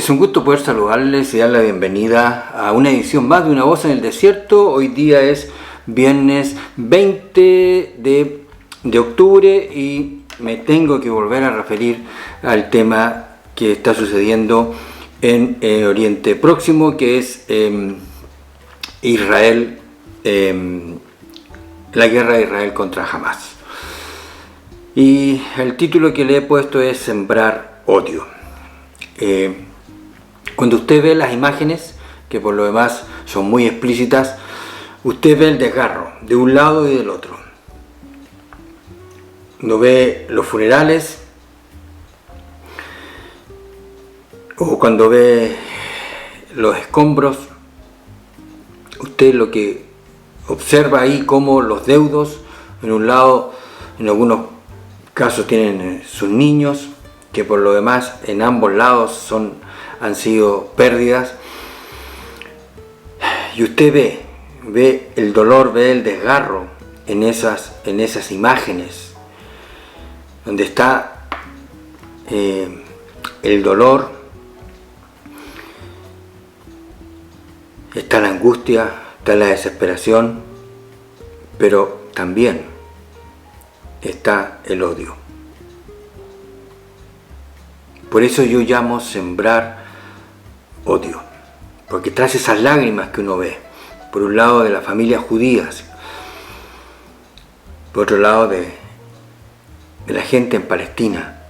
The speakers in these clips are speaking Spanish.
Es un gusto poder saludarles y dar la bienvenida a una edición más de Una Voz en el Desierto. Hoy día es viernes 20 de octubre y me tengo que volver a referir al tema que está sucediendo en Oriente Próximo, que es Israel, la guerra de Israel contra Hamas. Y el título que le he puesto es Sembrar odio. Cuando usted ve las imágenes, que por lo demás son muy explícitas, usted ve el desgarro de un lado y del otro. No ve los funerales, o cuando ve los escombros, usted lo que observa ahí como los deudos, en un lado, en algunos casos tienen sus niños, que por lo demás en ambos lados han sido pérdidas, y usted ve el dolor, ve el desgarro en esas imágenes, donde está el dolor, está la angustia, está la desesperación, pero también está el odio. Por eso yo llamo sembrar odio, porque tras esas lágrimas que uno ve, por un lado de las familias judías, por otro lado de la gente en Palestina,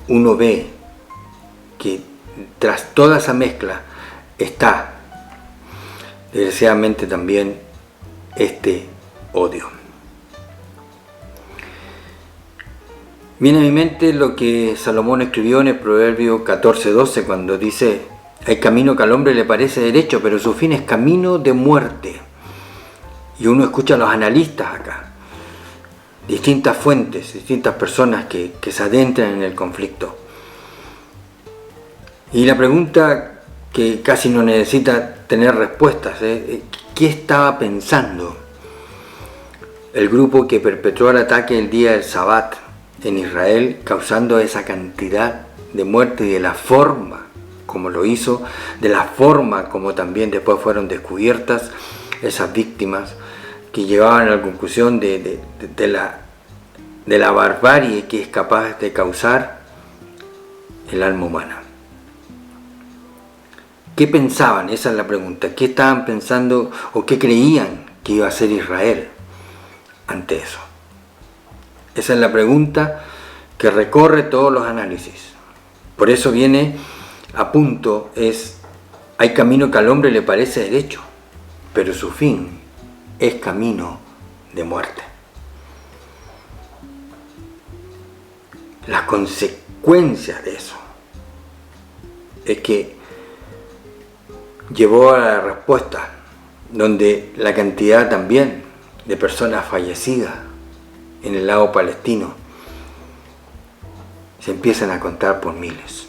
uno ve que tras toda esa mezcla está, desgraciadamente, también este odio. Viene a mi mente lo que Salomón escribió en el Proverbio 14:12, cuando dice: hay camino que al hombre le parece derecho, pero su fin es camino de muerte. Y uno escucha a los analistas acá, distintas fuentes, distintas personas que se adentran en el conflicto. Y la pregunta que casi no necesita tener respuestas es: ¿qué estaba pensando el grupo que perpetró el ataque el día del Sabbat en Israel, causando esa cantidad de muerte, y de la forma como lo hizo, de la forma como también después fueron descubiertas esas víctimas, que llevaban a la conclusión de la barbarie que es capaz de causar el alma humana? ¿Qué pensaban? Esa es la pregunta. ¿Qué estaban pensando o qué creían que iba a hacer Israel ante eso? Esa es la pregunta que recorre todos los análisis. Por eso viene a punto, hay camino que al hombre le parece derecho, pero su fin es camino de muerte. Las consecuencias de eso es que llevó a la respuesta donde la cantidad también de personas fallecidas en el lado palestino se empiezan a contar por miles.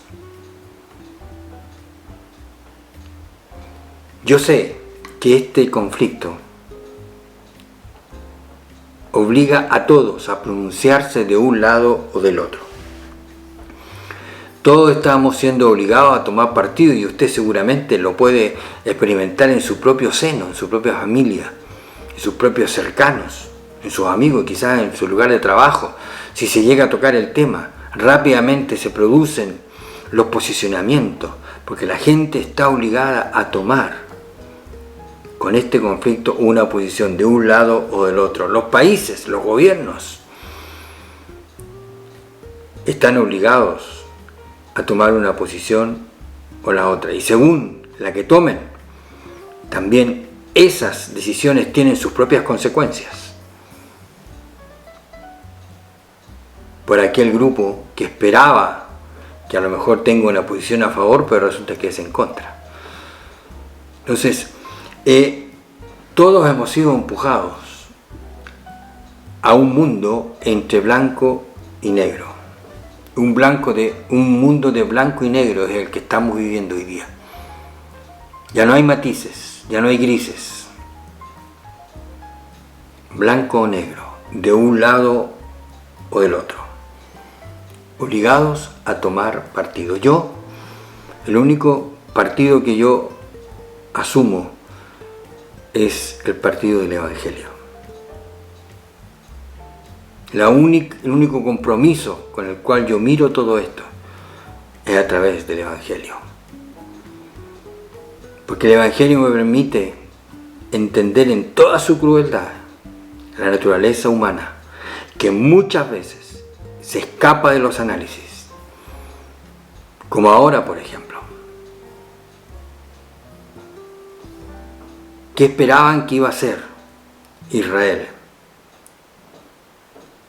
Yo sé que este conflicto obliga a todos a pronunciarse de un lado o del otro. Todos estamos siendo obligados a tomar partido, y usted seguramente lo puede experimentar en su propio seno, en su propia familia, en sus propios cercanos, en sus amigos, quizás en su lugar de trabajo. Si se llega a tocar el tema, rápidamente se producen los posicionamientos, porque la gente está obligada a tomar con este conflicto una posición de un lado o del otro. Los países, los gobiernos están obligados a tomar una posición o la otra, y según la que tomen, también esas decisiones tienen sus propias consecuencias. Por aquel grupo que esperaba que a lo mejor tenga una posición a favor, pero resulta que es en contra. Entonces, todos hemos sido empujados a un mundo entre blanco y negro. Un mundo de blanco y negro es el que estamos viviendo hoy día. Ya no hay matices, ya no hay grises. Blanco o negro, de un lado o del otro. Obligados a tomar partido. Yo El único partido que yo asumo es el partido del Evangelio. El único compromiso con el cual yo miro todo esto es a través del Evangelio. Porque el Evangelio me permite entender en toda su crueldad la naturaleza humana, que muchas veces se escapa de los análisis, como ahora, por ejemplo. ¿Qué esperaban que iba a ser Israel?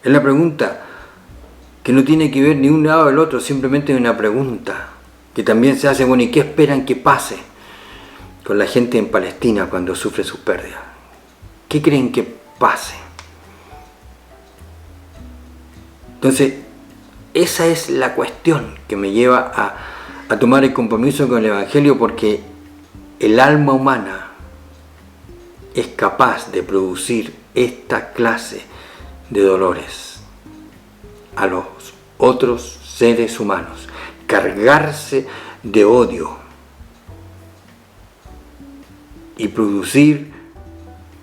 Es la pregunta que no tiene que ver ni un lado del otro, simplemente es una pregunta que también se hace, bueno, ¿y qué esperan que pase con la gente en Palestina cuando sufre sus pérdidas? ¿Qué creen que pase? Entonces, esa es la cuestión que me lleva a tomar el compromiso con el Evangelio, porque el alma humana es capaz de producir esta clase de dolores a los otros seres humanos, cargarse de odio y producir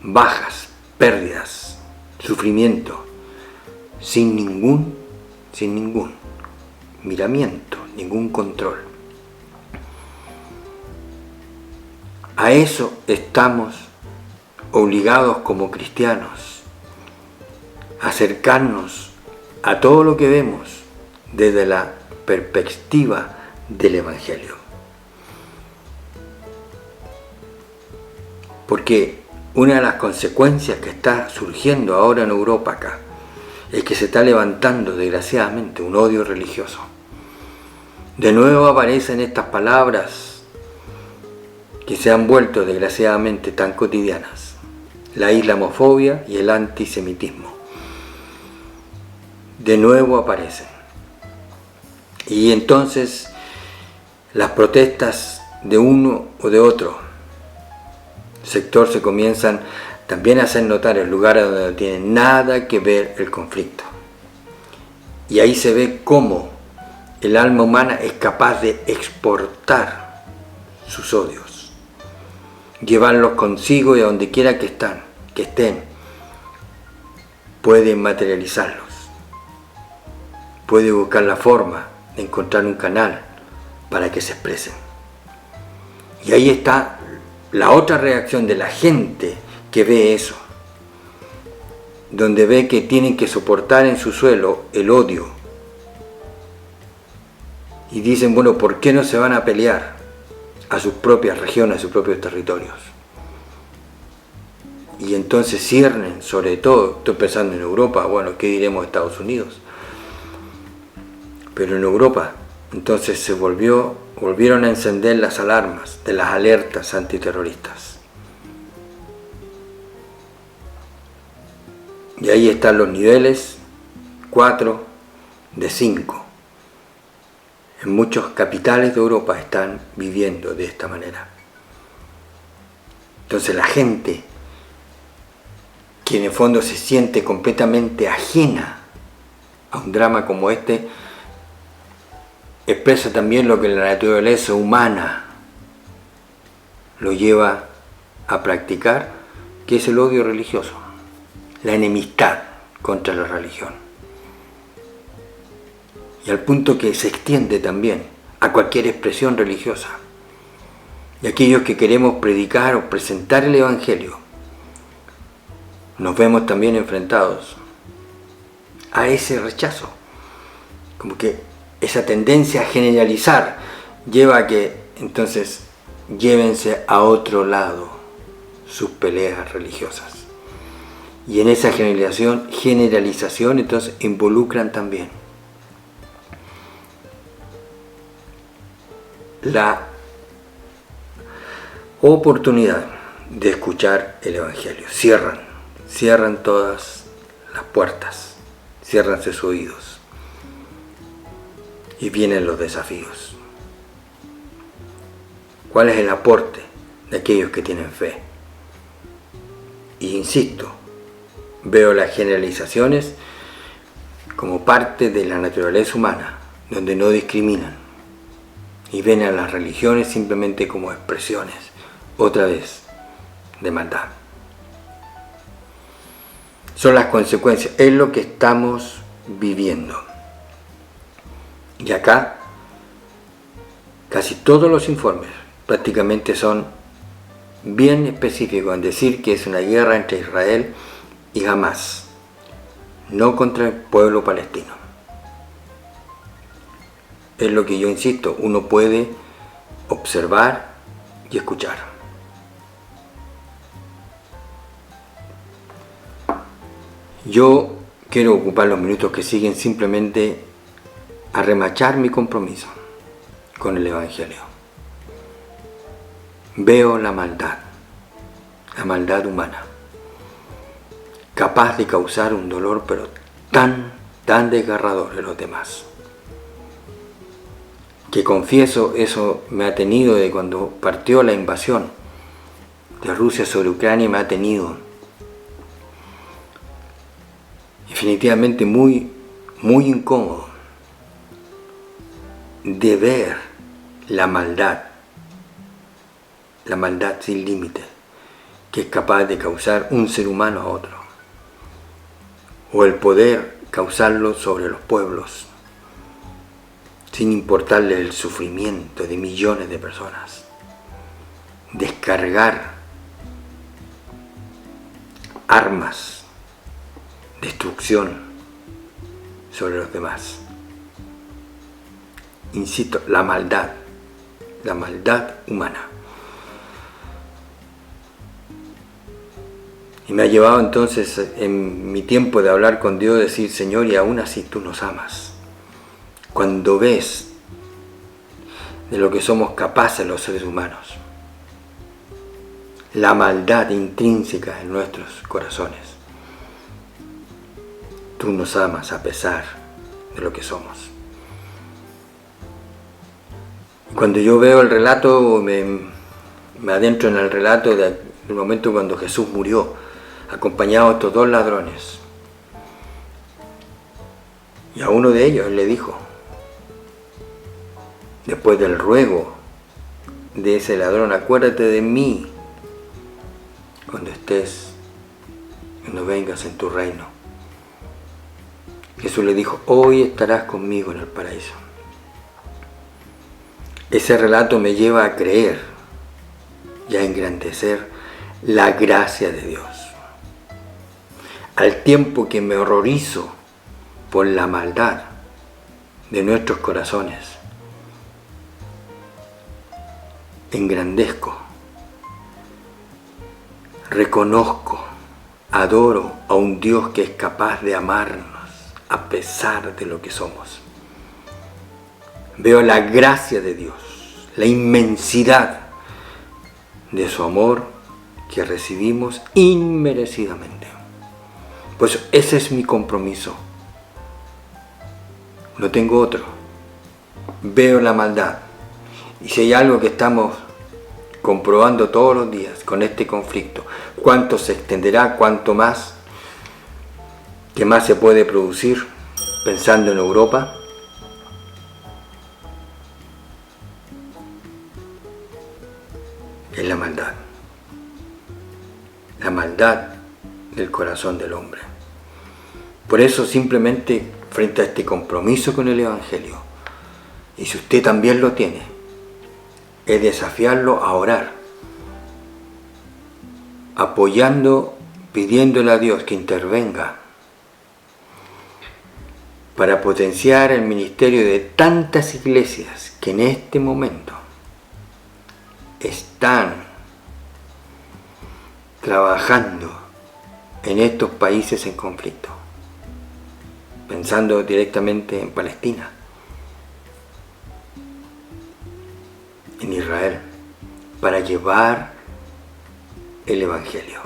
bajas, pérdidas, sufrimiento, sin ningún miramiento, ningún control. A eso estamos obligados como cristianos, a acercarnos a todo lo que vemos desde la perspectiva del Evangelio. Porque una de las consecuencias que está surgiendo ahora en Europa acá es que se está levantando desgraciadamente un odio religioso. De nuevo aparecen estas palabras que se han vuelto desgraciadamente tan cotidianas: la islamofobia y el antisemitismo. De nuevo aparecen. Y entonces las protestas de uno o de otro sector se comienzan también a hacer notar en lugares donde no tiene nada que ver el conflicto. Y ahí se ve cómo el alma humana es capaz de exportar sus odios, llevarlos consigo y a donde quiera que estén, puede materializarlos, puede buscar la forma de encontrar un canal para que se expresen. Y ahí está la otra reacción de la gente que ve eso, donde ve que tienen que soportar en su suelo el odio. Y dicen, bueno, ¿por qué no se van a pelear a sus propias regiones, a sus propios territorios? Y entonces ciernen, sobre todo, estoy pensando en Europa, bueno, ¿qué diremos de Estados Unidos? Pero en Europa, entonces se volvieron a encender las alarmas de las alertas antiterroristas. Y ahí están los niveles 4 de 5. En muchos capitales de Europa están viviendo de esta manera. Entonces la gente, que en el fondo se siente completamente ajena a un drama como este, expresa también lo que la naturaleza humana lo lleva a practicar, que es el odio religioso, la enemistad contra la religión. Y al punto que se extiende también a cualquier expresión religiosa. Y aquellos que queremos predicar o presentar el Evangelio, nos vemos también enfrentados a ese rechazo. Como que esa tendencia a generalizar lleva a que entonces llévense a otro lado sus peleas religiosas. Y en esa generalización entonces involucran también la oportunidad de escuchar el Evangelio. Cierran todas las puertas, ciérranse sus oídos. Y vienen los desafíos. ¿Cuál es el aporte de aquellos que tienen fe? Y insisto, veo las generalizaciones como parte de la naturaleza humana, donde no discriminan, y ven a las religiones simplemente como expresiones, otra vez, de maldad. Son las consecuencias, es lo que estamos viviendo. Y acá, casi todos los informes prácticamente son bien específicos en decir que es una guerra entre Israel y Hamás, no contra el pueblo palestino. Es lo que yo insisto, uno puede observar y escuchar. Yo quiero ocupar los minutos que siguen simplemente a remachar mi compromiso con el Evangelio. Veo la maldad humana, capaz de causar un dolor pero tan desgarrador en los demás, que confieso eso me ha tenido de cuando partió la invasión de Rusia sobre Ucrania, me ha tenido definitivamente muy incómodo de ver la maldad sin límite que es capaz de causar un ser humano a otro, o el poder causarlo sobre los pueblos sin importarle el sufrimiento de millones de personas, descargar armas, destrucción sobre los demás. Insisto, la maldad humana. Y me ha llevado entonces en mi tiempo de hablar con Dios, decir, Señor, y aún así tú nos amas. Cuando ves de lo que somos capaces los seres humanos, la maldad intrínseca en nuestros corazones, tú nos amas a pesar de lo que somos. Cuando yo veo el relato, me adentro en el relato del momento cuando Jesús murió, acompañado de estos dos ladrones. Y a uno de ellos le dijo, después del ruego de ese ladrón, acuérdate de mí cuando vengas en tu reino. Jesús le dijo, hoy estarás conmigo en el paraíso. Ese relato me lleva a creer y a engrandecer la gracia de Dios. Al tiempo que me horrorizo por la maldad de nuestros corazones, engrandezco, reconozco, adoro a un Dios que es capaz de amarnos a pesar de lo que somos. Veo la gracia de Dios, la inmensidad de su amor que recibimos inmerecidamente. Pues ese es mi compromiso. No tengo otro. Veo la maldad. Y si hay algo que estamos comprobando todos los días con este conflicto, cuánto se extenderá, cuánto más, qué más se puede producir, pensando en Europa, es la maldad del corazón del hombre. Por eso simplemente frente a este compromiso con el Evangelio, y si usted también lo tiene, es desafiarlo a orar, apoyando, pidiéndole a Dios que intervenga para potenciar el ministerio de tantas iglesias que en este momento están trabajando en estos países en conflicto, pensando directamente en Palestina, en Israel, para llevar el Evangelio,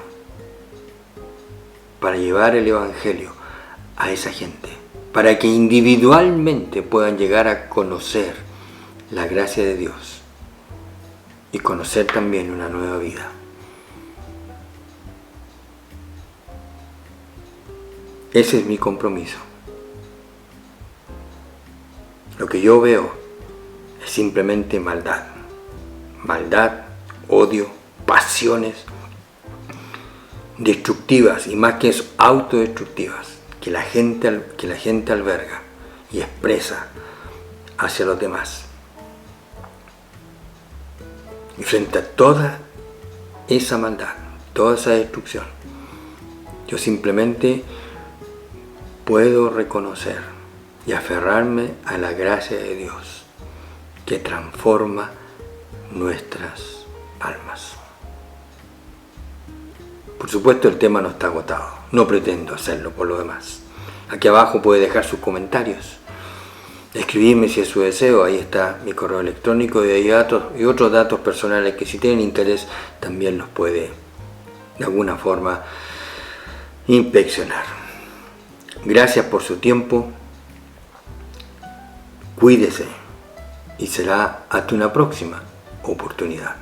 a esa gente, para que individualmente puedan llegar a conocer la gracia de Dios y conocer también una nueva vida. Ese es mi compromiso. Lo que yo veo es simplemente maldad. Maldad, odio, pasiones destructivas y más que eso, autodestructivas, que la gente alberga y expresa hacia los demás. Y frente a toda esa maldad, toda esa destrucción, yo simplemente puedo reconocer y aferrarme a la gracia de Dios que transforma nuestras almas. Por supuesto, el tema no está agotado, no pretendo hacerlo por lo demás. Aquí abajo puede dejar sus comentarios, escribirme si es su deseo, ahí está mi correo electrónico y otros datos personales que si tienen interés también los puede de alguna forma inspeccionar. Gracias por su tiempo, cuídese y será hasta una próxima oportunidad.